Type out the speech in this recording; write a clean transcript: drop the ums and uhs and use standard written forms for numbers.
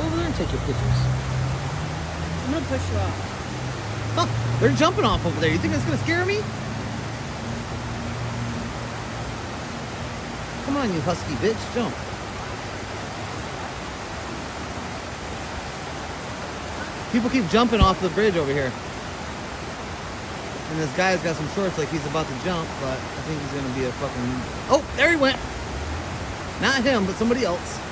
over there and take your pictures. I'm gonna push you off. Huh, they're jumping off over there. You think that's gonna scare me? Come on, you husky bitch, jump. People keep jumping off the bridge over here. And this guy's got some shorts like he's about to jump, but I think he's gonna be a fucking... Oh, there he went. Not him, but somebody else.